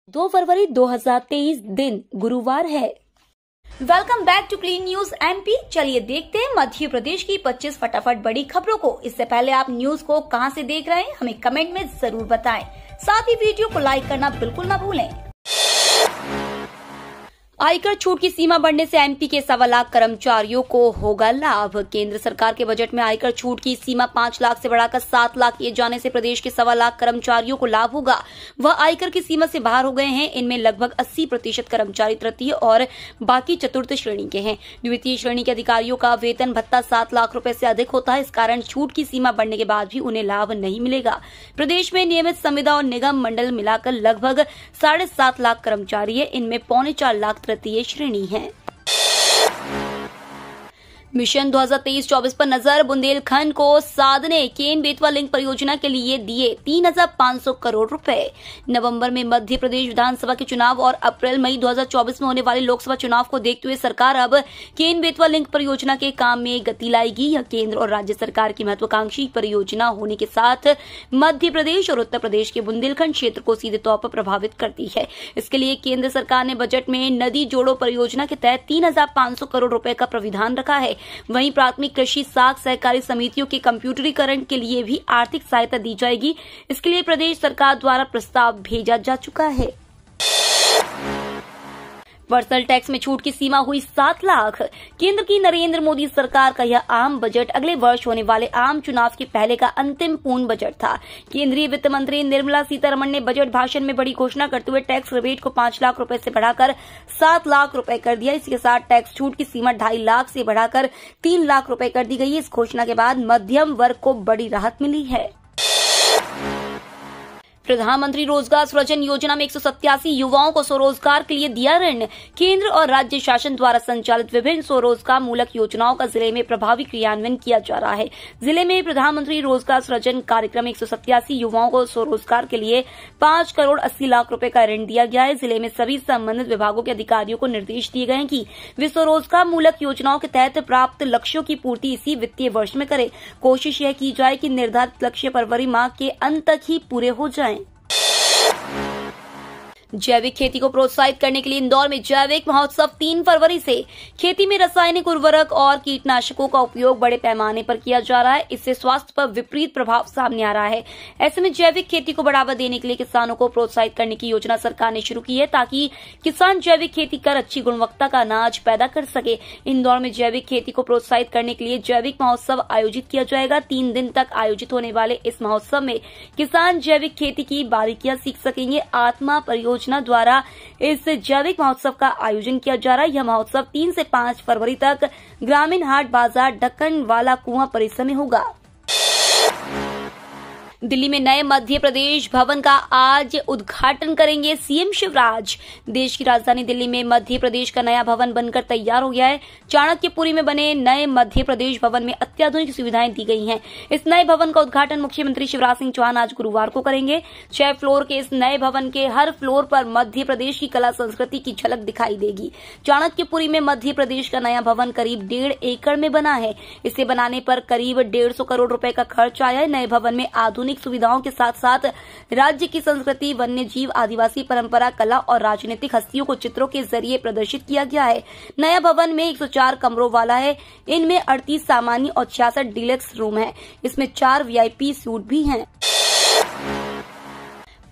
2 फरवरी 2023 दिन गुरुवार है। Welcome back to clean news MP. चलिए देखते हैं मध्य प्रदेश की 25 फटाफट बड़ी खबरों को। इससे पहले आप न्यूज को कहां से देख रहे हैं हमें कमेंट में जरूर बताएं। साथ ही वीडियो को लाइक करना बिल्कुल न भूलें। आयकर छूट की सीमा बढ़ने से एमपी के 1.25 लाख कर्मचारियों को होगा लाभ। केंद्र सरकार के बजट में आयकर छूट की सीमा 5 लाख से बढ़ाकर 7 लाख किए जाने से प्रदेश के 1.25 लाख कर्मचारियों को लाभ होगा। वह आयकर की सीमा से बाहर हो गए हैं। इनमें लगभग 80% कर्मचारी तृतीय और बाकी चतुर्थ श्रेणी के हैं। द्वितीय श्रेणी के अधिकारियों का वेतन भत्ता 7 लाख रुपए से अधिक होता है। इस कारण छूट की सीमा बढ़ने के बाद भी उन्हें लाभ नहीं मिलेगा। प्रदेश में नियमित संविदा और निगम मंडल मिलाकर लगभग 7.5 लाख कर्मचारी है। इनमें 4.25 लाख तृतीय श्रेणी है। मिशन 2023-24 पर नजर। बुंदेलखंड को साधने केन बेतवा लिंक परियोजना के लिए दिए 3,500 करोड़ रुपए। नवंबर में मध्य प्रदेश विधानसभा के चुनाव और अप्रैल मई 2024 में होने वाले लोकसभा चुनाव को देखते हुए सरकार अब केन बेतवा लिंक परियोजना के काम में गति लाएगी। यह केंद्र और राज्य सरकार की महत्वाकांक्षी परियोजना होने के साथ मध्य प्रदेश और उत्तर प्रदेश के बुंदेलखंड क्षेत्र को सीधे तौर पर प्रभावित करती है। इसके लिए केंद्र सरकार ने बजट में नदी जोड़ो परियोजना के तहत 3,500 करोड़ रुपए का प्राविधान रखा है। वहीं प्राथमिक कृषि साख सहकारी समितियों के कंप्यूटरीकरण के लिए भी आर्थिक सहायता दी जाएगी। इसके लिए प्रदेश सरकार द्वारा प्रस्ताव भेजा जा चुका है। पर्सनल टैक्स में छूट की सीमा हुई 7 लाख। केंद्र की नरेंद्र मोदी सरकार का यह आम बजट अगले वर्ष होने वाले आम चुनाव के पहले का अंतिम पूर्ण बजट था। केंद्रीय वित्त मंत्री निर्मला सीतारमण ने बजट भाषण में बड़ी घोषणा करते हुए टैक्स रिबेट को 5 लाख रुपए से बढ़ाकर 7 लाख रुपए कर दिया। इसके साथ टैक्स छूट की सीमा 2.5 लाख से बढ़ाकर 3 लाख रुपए कर दी गई है। इस घोषणा के बाद मध्यम वर्ग को बड़ी राहत मिली है। प्रधानमंत्री रोजगार सृजन योजना में 187 युवाओं को स्वरोजगार के लिए दिया ऋण। केंद्र और राज्य शासन द्वारा संचालित विभिन्न स्वरोजगार मूलक योजनाओं का जिले में प्रभावी क्रियान्वयन किया जा रहा है। जिले में प्रधानमंत्री रोजगार सृजन कार्यक्रम में 187 युवाओं को स्वरोजगार के लिए 5 करोड़ 80 लाख रुपए का ऋण दिया गया है। जिले में सभी संबंधित विभागों के अधिकारियों को निर्देश दिए गए हैं कि वे स्वरोजगार मूलक योजनाओं के तहत प्राप्त लक्ष्यों की पूर्ति इसी वित्तीय वर्ष में करें। कोशिश यह की जाए कि निर्धारित लक्ष्य फरवरी माह के अंत तक ही पूरे हो जाएं। जैविक खेती को प्रोत्साहित करने के लिए इंदौर में जैविक महोत्सव 3 फरवरी से। खेती में रासायनिक उर्वरक और कीटनाशकों का उपयोग बड़े पैमाने पर किया जा रहा है। इससे स्वास्थ्य पर विपरीत प्रभाव सामने आ रहा है। ऐसे में जैविक खेती को बढ़ावा देने के लिए किसानों को प्रोत्साहित करने की योजना सरकार ने शुरू की है ताकि किसान जैविक खेती कर अच्छी गुणवत्ता का अनाज पैदा कर सके। इंदौर में जैविक खेती को प्रोत्साहित करने के लिए जैविक महोत्सव आयोजित किया जाएगा। 3 दिन तक आयोजित होने वाले इस महोत्सव में किसान जैविक खेती की बारीकियां सीख सकेंगे। आत्मा परियोजना द्वारा इस जैविक महोत्सव का आयोजन किया जा रहा है। यह महोत्सव 3 से 5 फरवरी तक ग्रामीण हाट बाजार ढक्कन वाला कुआं परिसर में होगा। दिल्ली में नए मध्य प्रदेश भवन का आज उद्घाटन करेंगे सीएम शिवराज। देश की राजधानी दिल्ली में मध्य प्रदेश का नया भवन बनकर तैयार हो गया है। चाणक्यपुरी में बने नए मध्य प्रदेश भवन में अत्याधुनिक सुविधाएं दी गई हैं। इस नए भवन का उद्घाटन मुख्यमंत्री शिवराज सिंह चौहान आज गुरुवार को करेंगे। 6 फ्लोर के इस नए भवन के हर फ्लोर पर मध्य प्रदेश की कला संस्कृति की झलक दिखाई देगी। चाणक्यपुरी में मध्य प्रदेश का नया भवन करीब 1.5 एकड़ में बना है। इसे बनाने पर करीब 150 करोड़ रुपए का खर्च आया है। नए भवन में आधुनिक सुविधाओं के साथ साथ राज्य की संस्कृति, वन्य जीव, आदिवासी परंपरा, कला और राजनीतिक हस्तियों को चित्रों के जरिए प्रदर्शित किया गया है। नया भवन में 104 कमरों वाला है। इनमें 38 सामान्य और 66 डीलक्स रूम है। इसमें 4 वीआईपी सूट भी हैं।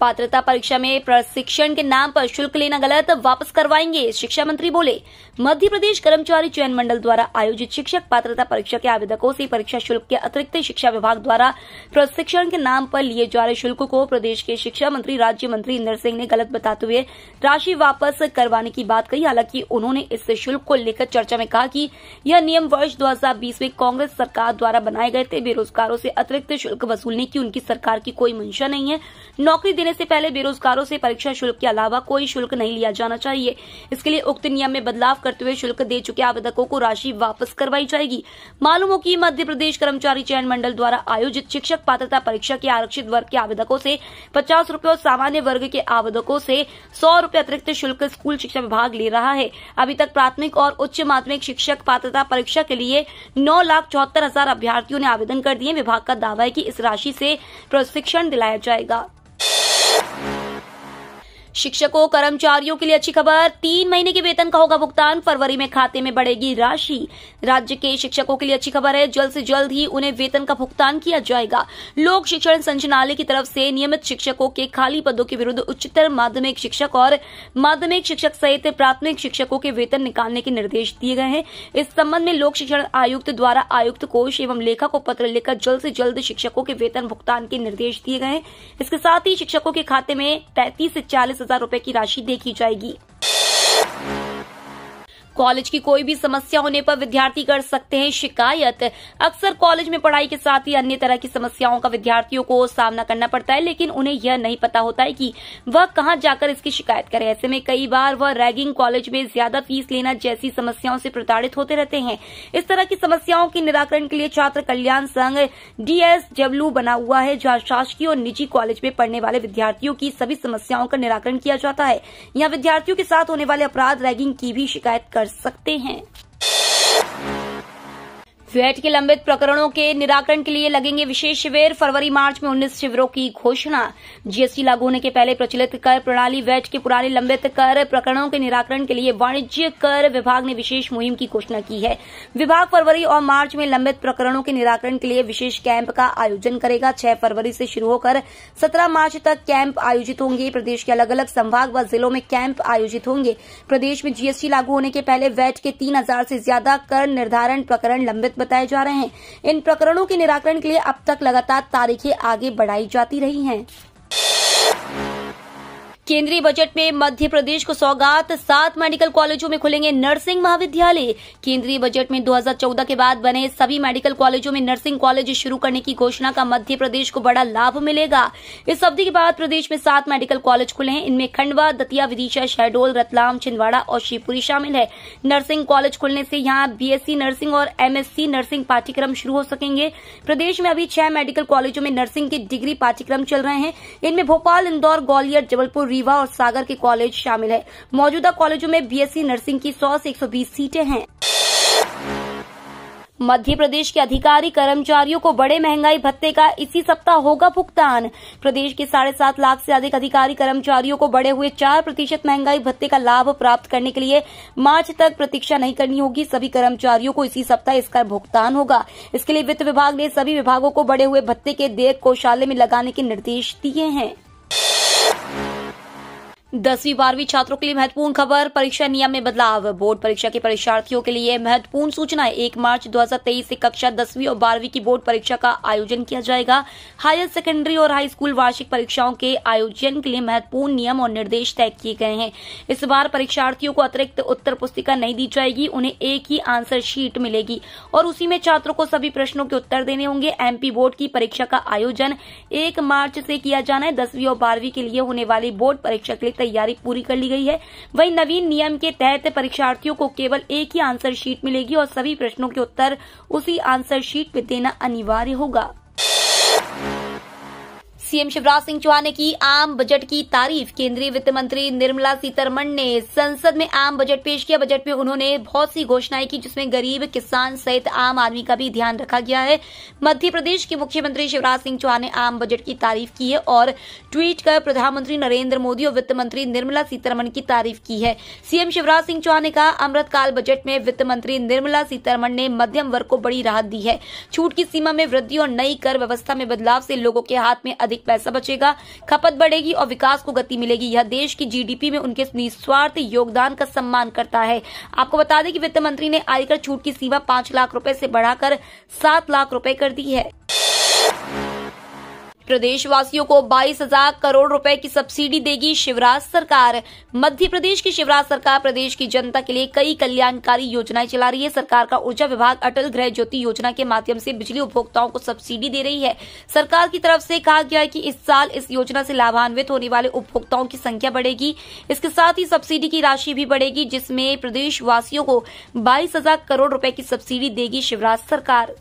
पात्रता परीक्षा में प्रशिक्षण के नाम पर शुल्क लेना गलत, वापस करवाएंगे, शिक्षा मंत्री बोले। मध्य प्रदेश कर्मचारी चयन मंडल द्वारा आयोजित शिक्षक पात्रता परीक्षा के आवेदकों से परीक्षा शुल्क के अतिरिक्त शिक्षा विभाग द्वारा प्रशिक्षण के नाम पर लिए जा रहे शुल्क को प्रदेश के शिक्षा मंत्री राज्य मंत्री इंदर सिंह ने गलत बताते हुए राशि वापस करवाने की बात कही। हालांकि उन्होंने इस शुल्क को लेकर चर्चा में कहा कि यह नियम वर्ष 2020 में कांग्रेस सरकार द्वारा बनाए गए थे। बेरोजगारों से अतिरिक्त शुल्क वसूलने की उनकी सरकार की कोई मंशा नहीं है। नौकरी देने से पहले बेरोजगारों से परीक्षा शुल्क के अलावा कोई शुल्क नहीं लिया जाना चाहिए। इसके लिए उक्त नियम में बदलाव करते हुए शुल्क दे चुके आवेदकों को राशि वापस करवाई जाएगी। मालूम हो कि मध्य प्रदेश कर्मचारी चयन मंडल द्वारा आयोजित शिक्षक पात्रता परीक्षा के आरक्षित वर्ग के आवेदकों से 50 रुपए और सामान्य वर्ग के आवेदकों से 100 रुपए अतिरिक्त शुल्क स्कूल शिक्षा विभाग ले रहा है। अभी तक प्राथमिक और उच्च माध्यमिक शिक्षक पात्रता परीक्षा के लिए 9,74,000 अभ्यर्थियों ने आवेदन कर दिए। विभाग का दावा है कि इस राशि से प्रशिक्षण दिलाया जाएगा। शिक्षकों कर्मचारियों के लिए अच्छी खबर, 3 महीने के वेतन का होगा भुगतान, फरवरी में खाते में बढ़ेगी राशि। राज्य के शिक्षकों के लिए अच्छी खबर है, जल्द से जल्द ही उन्हें वेतन का भुगतान किया जाएगा। लोक शिक्षण संचालनालय की तरफ से नियमित शिक्षकों के खाली पदों के विरुद्ध उच्चतर माध्यमिक शिक्षक और माध्यमिक शिक्षक सहित प्राथमिक शिक्षकों के वेतन निकालने के निर्देश दिए गए हैं। इस संबंध में लोक शिक्षण आयुक्त द्वारा आयुक्त कोष एवं लेखा को पत्र लिखकर जल्द से जल्द शिक्षकों के वेतन भुगतान के निर्देश दिए गए हैं। इसके साथ ही शिक्षकों के खाते में 35 से 40 हजार रुपए की राशि देखी जाएगी। कॉलेज की कोई भी समस्या होने पर विद्यार्थी कर सकते हैं शिकायत। अक्सर कॉलेज में पढ़ाई के साथ ही अन्य तरह की समस्याओं का विद्यार्थियों को सामना करना पड़ता है, लेकिन उन्हें यह नहीं पता होता है कि वह कहां जाकर इसकी शिकायत करें। ऐसे में कई बार वह रैगिंग, कॉलेज में ज्यादा फीस लेना जैसी समस्याओं से प्रताड़ित होते रहते हैं। इस तरह की समस्याओं के निराकरण के लिए छात्र कल्याण संघ DSW बना हुआ है, जहां शासकीय और निजी कॉलेज में पढ़ने वाले विद्यार्थियों की सभी समस्याओं का निराकरण किया जाता है। यहाँ विद्यार्थियों के साथ होने वाले अपराध, रैगिंग की भी शिकायत कर सकते हैं। वैट के लंबित प्रकरणों के निराकरण के लिए लगेंगे विशेष शिविर, फरवरी मार्च में 19 शिविरों की घोषणा। जीएसटी लागू होने के पहले प्रचलित कर प्रणाली वैट के पुराने लंबित कर प्रकरणों के निराकरण के लिए वाणिज्य कर विभाग ने विशेष मुहिम की घोषणा की है। विभाग फरवरी और मार्च में लंबित प्रकरणों के निराकरण के लिए विशेष कैंप का आयोजन करेगा। 6 फरवरी से शुरू होकर 17 मार्च तक कैंप आयोजित होंगे। प्रदेश के अलग अलग संभाग व जिलों में कैंप आयोजित होंगे। प्रदेश में जीएसटी लागू होने के पहले वैट के 3000 से ज्यादा कर निर्धारण प्रकरण लंबित बताए जा रहे हैं। इन प्रकरणों के निराकरण के लिए अब तक लगातार तारीखें आगे बढ़ाई जाती रही हैं। केंद्रीय बजट में मध्य प्रदेश को सौगात, 7 मेडिकल कॉलेजों में खुलेंगे नर्सिंग महाविद्यालय। केंद्रीय बजट में 2014 के बाद बने सभी मेडिकल कॉलेजों में नर्सिंग कॉलेज शुरू करने की घोषणा का मध्य प्रदेश को बड़ा लाभ मिलेगा। इस अवधि के बाद प्रदेश में 7 मेडिकल कॉलेज खुले हैं। इनमें खंडवा, दतिया, विदिशा, शहडोल, रतलाम, छिंदवाड़ा और शिवपुरी शामिल है। नर्सिंग कॉलेज खुलने से यहां BSc नर्सिंग और MSc नर्सिंग पाठ्यक्रम शुरू हो सकेंगे। प्रदेश में अभी 6 मेडिकल कॉलेजों में नर्सिंग के डिग्री पाठ्यक्रम चल रहे हैं। इनमें भोपाल, इंदौर, ग्वालियर, जबलपुर, रीवा और सागर के कॉलेज शामिल है। मौजूदा कॉलेजों में BSc नर्सिंग की 100 से 120 सीटें हैं। मध्य प्रदेश के अधिकारी कर्मचारियों को बड़े महंगाई भत्ते का इसी सप्ताह होगा भुगतान। प्रदेश के 7.5 लाख से अधिक अधिकारी कर्मचारियों को बढ़े हुए 4% महंगाई भत्ते का लाभ प्राप्त करने के लिए मार्च तक प्रतीक्षा नहीं करनी होगी। सभी कर्मचारियों को इसी सप्ताह इसका भुगतान होगा। इसके लिए वित्त विभाग ने सभी विभागों को बढ़े हुए भत्ते के देय कोषालय में लगाने के निर्देश दिए हैं। 10वीं 12वीं छात्रों के लिए महत्वपूर्ण खबर, परीक्षा नियम में बदलाव। बोर्ड परीक्षा के परीक्षार्थियों के लिए महत्वपूर्ण सूचना। 1 मार्च 2023 से कक्षा 10वीं और 12वीं की बोर्ड परीक्षा का आयोजन किया जाएगा। हायर सेकेंडरी और हाई स्कूल वार्षिक परीक्षाओं के आयोजन के लिए महत्वपूर्ण नियम और निर्देश तय किए गए हैं। इस बार परीक्षार्थियों को अतिरिक्त उत्तर पुस्तिका नहीं दी जाएगी। उन्हें एक ही आंसर शीट मिलेगी और उसी में छात्रों को सभी प्रश्नों के उत्तर देने होंगे। MP बोर्ड की परीक्षा का आयोजन 1 मार्च से किया जाना है। 10वीं और 12वीं के लिए होने वाली बोर्ड परीक्षा के लिए तैयारी पूरी कर ली गई है। वहीं नवीन नियम के तहत परीक्षार्थियों को केवल एक ही आंसर शीट मिलेगी और सभी प्रश्नों के उत्तर उसी आंसर शीट में देना अनिवार्य होगा। सीएम शिवराज सिंह चौहान ने की आम बजट की तारीफ। केंद्रीय वित्त मंत्री निर्मला सीतारमण ने संसद में आम बजट पेश किया। बजट में उन्होंने बहुत सी घोषणाएं की, जिसमें गरीब, किसान सहित आम आदमी का भी ध्यान रखा गया है। मध्य प्रदेश के मुख्यमंत्री शिवराज सिंह चौहान ने आम बजट की तारीफ की है और ट्वीट कर प्रधानमंत्री नरेंद्र मोदी और वित्त मंत्री निर्मला सीतारमण की तारीफ की है। सीएम शिवराज सिंह चौहान ने कहा, अमृतकाल बजट में वित्त मंत्री निर्मला सीतारमण ने मध्यम वर्ग को बड़ी राहत दी है। छूट की सीमा में वृद्धि और नई कर व्यवस्था में बदलाव से लोगों के हाथ में अधिक पैसा बचेगा, खपत बढ़ेगी और विकास को गति मिलेगी। यह देश की GDP में उनके निस्वार्थ योगदान का सम्मान करता है। आपको बता दें कि वित्त मंत्री ने आयकर छूट की सीमा 5 लाख रुपए से बढ़ाकर 7 लाख रुपए कर दी है। प्रदेशवासियों को 22,000 करोड़ रुपए की सब्सिडी देगी शिवराज सरकार। मध्य प्रदेश की शिवराज सरकार प्रदेश की जनता के लिए कई कल्याणकारी योजनाएं चला रही है। सरकार का ऊर्जा विभाग अटल गृह ज्योति योजना के माध्यम से बिजली उपभोक्ताओं को सब्सिडी दे रही है। सरकार की तरफ से कहा गया है कि इस साल इस योजना से लाभान्वित होने वाले उपभोक्ताओं की संख्या बढ़ेगी। इसके साथ ही सब्सिडी की राशि भी बढ़ेगी, जिसमें प्रदेशवासियों को 22,000 करोड़ रुपए की सब्सिडी देगी शिवराज सरकार।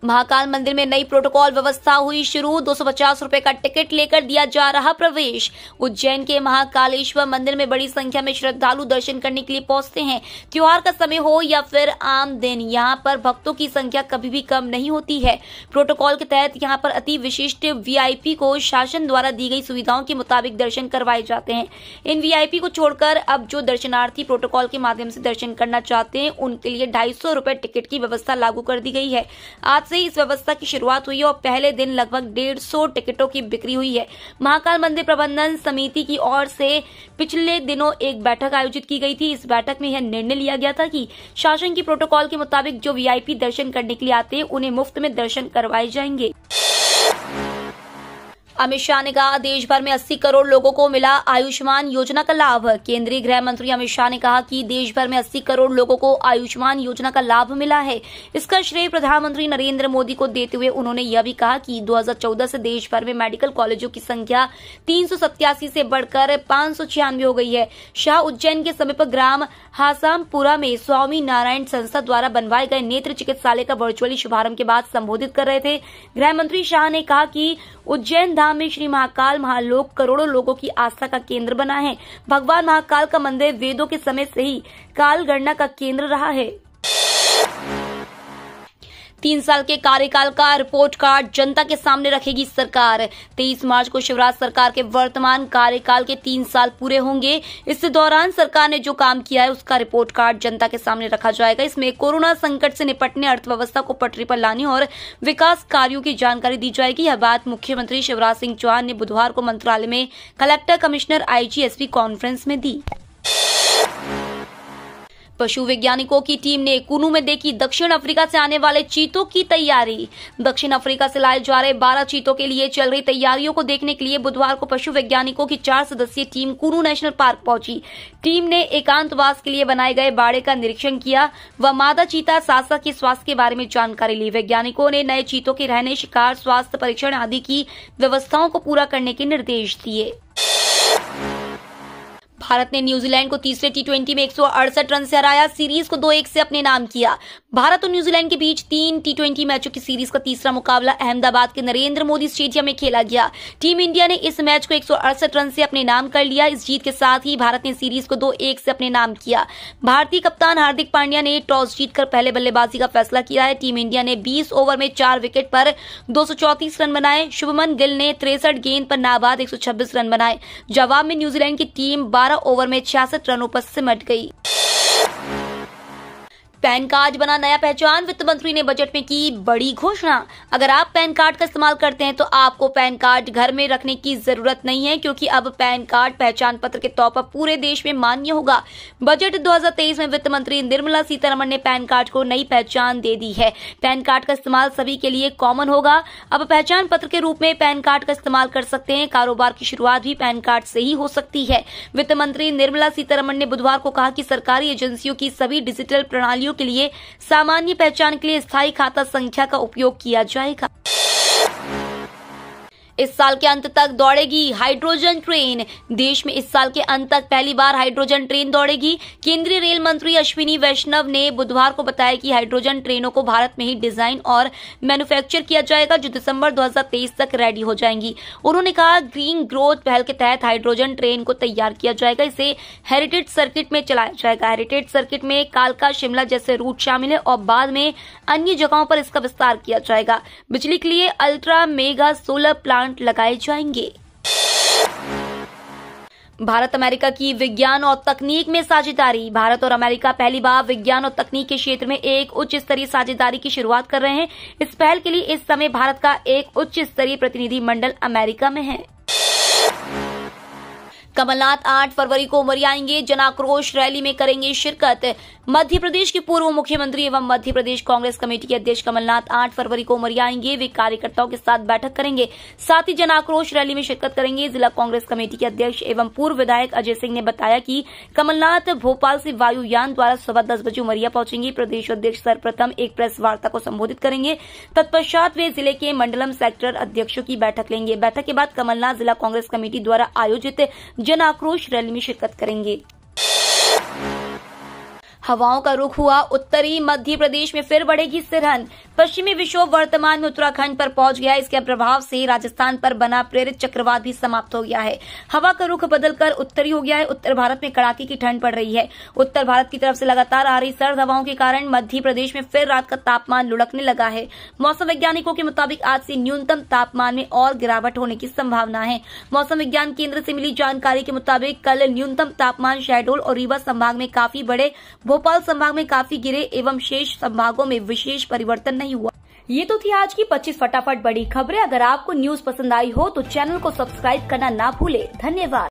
महाकाल मंदिर में नई प्रोटोकॉल व्यवस्था हुई शुरू। 250 रुपए का टिकट लेकर दिया जा रहा प्रवेश। उज्जैन के महाकालेश्वर मंदिर में बड़ी संख्या में श्रद्धालु दर्शन करने के लिए पहुंचते हैं। त्योहार का समय हो या फिर आम दिन, यहां पर भक्तों की संख्या कभी भी कम नहीं होती है। प्रोटोकॉल के तहत यहां पर अति विशिष्ट वीआईपी को शासन द्वारा दी गई सुविधाओं के मुताबिक दर्शन करवाए जाते हैं। इन वीआईपी को छोड़कर अब जो दर्शनार्थी प्रोटोकॉल के माध्यम से दर्शन करना चाहते हैं उनके लिए 250 रुपए टिकट की व्यवस्था लागू कर दी गई है। आज से इस व्यवस्था की शुरुआत हुई है और पहले दिन लगभग 150 टिकटों की बिक्री हुई है। महाकाल मंदिर प्रबंधन समिति की ओर से पिछले दिनों एक बैठक आयोजित की गई थी। इस बैठक में यह निर्णय लिया गया था कि शासन की प्रोटोकॉल के मुताबिक जो वीआईपी दर्शन करने के लिए आते हैं उन्हें मुफ्त में दर्शन करवाए जाएंगे। अमित शाह ने कहा, देश भर में 80 करोड़ लोगों को मिला आयुष्मान योजना का लाभ। केंद्रीय गृह मंत्री अमित शाह ने कहा कि देश भर में 80 करोड़ लोगों को आयुष्मान योजना का लाभ मिला है। इसका श्रेय प्रधानमंत्री नरेंद्र मोदी को देते हुए उन्होंने यह भी कहा कि 2014 से देश भर में मेडिकल कॉलेजों की संख्या 387 से बढ़कर 596 हो गई है। शाह उज्जैन के समीप ग्राम हासामपुरा में स्वामी नारायण संस्था द्वारा बनवाए गए नेत्र चिकित्सालय का वर्चुअली शुभारंभ के बाद संबोधित कर रहे थे। गृह मंत्री शाह ने कहा कि उज्जैन धाम में श्री महाकाल महालोक करोड़ों लोगों की आस्था का केंद्र बना है। भगवान महाकाल का मंदिर वेदों के समय से ही काल गणना का केंद्र रहा है। 3 साल के कार्यकाल का रिपोर्ट कार्ड जनता के सामने रखेगी सरकार। 23 मार्च को शिवराज सरकार के वर्तमान कार्यकाल के 3 साल पूरे होंगे। इस दौरान सरकार ने जो काम किया है उसका रिपोर्ट कार्ड जनता के सामने रखा जाएगा। इसमें कोरोना संकट से निपटने, अर्थव्यवस्था को पटरी पर लाने और विकास कार्यों की जानकारी दी जाएगी। यह बात मुख्यमंत्री शिवराज सिंह चौहान ने बुधवार को मंत्रालय में collector, commissioner, IG, SP conference में दी। पशु वैज्ञानिकों की टीम ने कुनू में देखी दक्षिण अफ्रीका से आने वाले चीतों की तैयारी। दक्षिण अफ्रीका से लाए जा रहे 12 चीतों के लिए चल रही तैयारियों को देखने के लिए बुधवार को पशु वैज्ञानिकों की 4 सदस्यीय टीम कुनू नेशनल पार्क पहुंची। टीम ने एकांतवास के लिए बनाए गए बाड़े का निरीक्षण किया व मादा चीता सासा के स्वास्थ्य के बारे में जानकारी ली। वैज्ञानिकों ने नए चीतों के रहने, शिकार, स्वास्थ्य परीक्षण आदि की व्यवस्थाओं को पूरा करने के निर्देश दिए। भारत ने न्यूजीलैंड को तीसरे टी20 में 168 रन से हराया। सीरीज को 2-1 से अपने नाम किया। भारत और न्यूजीलैंड के बीच 3 टी20 मैचों की सीरीज का तीसरा मुकाबला अहमदाबाद के नरेंद्र मोदी स्टेडियम में खेला गया। टीम इंडिया ने इस मैच को 168 रन से अपने नाम कर लिया। इस जीत के साथ ही भारत ने सीरीज को 2-1 से अपने नाम किया। भारतीय कप्तान हार्दिक पांड्या ने टॉस जीतकर पहले बल्लेबाजी का फैसला किया है। टीम इंडिया ने 20 ओवर में 4 विकेट पर 234 रन बनाए। शुभमन गिल ने 63 गेंद पर नाबाद 126 रन बनाए। जवाब में न्यूजीलैंड की टीम 12 ओवर में 66 रनों पर सिमट गई। पैन कार्ड बना नया पहचान। वित्त मंत्री ने बजट में की बड़ी घोषणा। अगर आप पैन कार्ड का इस्तेमाल करते हैं तो आपको पैन कार्ड घर में रखने की जरूरत नहीं है, क्योंकि अब पैन कार्ड पहचान पत्र के तौर पर पूरे देश में मान्य होगा। बजट 2023 में वित्त मंत्री निर्मला सीतारमण ने पैन कार्ड को नई पहचान दे दी है। पैन कार्ड का इस्तेमाल सभी के लिए कॉमन होगा। अब पहचान पत्र के रूप में पैन कार्ड का इस्तेमाल कर सकते हैं। कारोबार की शुरुआत भी पैन कार्ड से ही हो सकती है। वित्त मंत्री निर्मला सीतारमण ने बुधवार को कहा कि सरकारी एजेंसियों की सभी डिजिटल प्रणालियों के लिए सामान्य पहचान के लिए स्थायी खाता संख्या का उपयोग किया जाएगा। इस साल के अंत तक दौड़ेगी हाइड्रोजन ट्रेन। देश में इस साल के अंत तक पहली बार हाइड्रोजन ट्रेन दौड़ेगी। केंद्रीय रेल मंत्री अश्विनी वैष्णव ने बुधवार को बताया कि हाइड्रोजन ट्रेनों को भारत में ही डिजाइन और मैन्युफैक्चर किया जाएगा, जो दिसंबर 2023 तक रेडी हो जाएंगी। उन्होंने कहा, ग्रीन ग्रोथ पहल के तहत हाइड्रोजन ट्रेन को तैयार किया जाएगा। इसे हेरिटेज सर्किट में चलाया जाएगा। हेरिटेज सर्किट में कालका, शिमला जैसे रूट शामिल है और बाद में अन्य जगहों पर इसका विस्तार किया जाएगा। बिजली के लिए अल्ट्रा मेगा सोलर प्लांट लगाए जाएंगे। भारत अमेरिका की विज्ञान और तकनीक में साझेदारी। भारत और अमेरिका पहली बार विज्ञान और तकनीक के क्षेत्र में एक उच्च स्तरीय साझेदारी की शुरुआत कर रहे हैं। इस पहल के लिए इस समय भारत का एक उच्च स्तरीय प्रतिनिधि मंडल अमेरिका में है। कमलनाथ 8 फरवरी को उमरिया आएंगे। जन आक्रोश रैली में करेंगे शिरकत। मध्य प्रदेश के पूर्व मुख्यमंत्री एवं मध्य प्रदेश कांग्रेस कमेटी के अध्यक्ष कमलनाथ 8 फरवरी को उमरिया आएंगे। वे कार्यकर्ताओं के साथ बैठक करेंगे, साथ ही जन आक्रोश रैली में शिरकत करेंगे। जिला कांग्रेस कमेटी के अध्यक्ष एवं पूर्व विधायक अजय सिंह ने बताया कि कमलनाथ भोपाल से वायुयान द्वारा सुबह 10 बजे उमरिया पहुंचेंगे। प्रदेश अध्यक्ष सर्वप्रथम एक प्रेस वार्ता को संबोधित करेंगे। तत्पश्चात वे जिले के मंडलम सेक्टर अध्यक्षों की बैठक लेंगे। बैठक के बाद कमलनाथ जिला कांग्रेस कमेटी द्वारा आयोजित जन आक्रोश रैली में शिरकत करेंगे। हवाओं का रुख हुआ उत्तरी मध्य प्रदेश में फिर बढ़ेगी सिरहन। पश्चिमी विक्षोभ वर्तमान में उत्तराखंड पर पहुंच गया। इसके प्रभाव से राजस्थान पर बना प्रेरित चक्रवात भी समाप्त हो गया है। हवा का रुख बदलकर उत्तरी हो गया है। उत्तर भारत में कड़ाके की ठंड पड़ रही है। उत्तर भारत की तरफ से लगातार आ रही सर्द हवाओं के कारण मध्य प्रदेश में फिर रात का तापमान लुढ़कने लगा है। मौसम वैज्ञानिकों के मुताबिक आज से न्यूनतम तापमान में और गिरावट होने की संभावना है। मौसम विज्ञान केंद्र से मिली जानकारी के मुताबिक कल न्यूनतम तापमान शहडोल और रीवा संभाग में काफी बढ़े, भोपाल संभाग में काफी गिरे एवं शेष संभागों में विशेष परिवर्तन नहीं हुआ। ये तो थी आज की 25 फटाफट बड़ी खबरें। अगर आपको न्यूज पसंद आई हो तो चैनल को सब्सक्राइब करना ना भूले। धन्यवाद।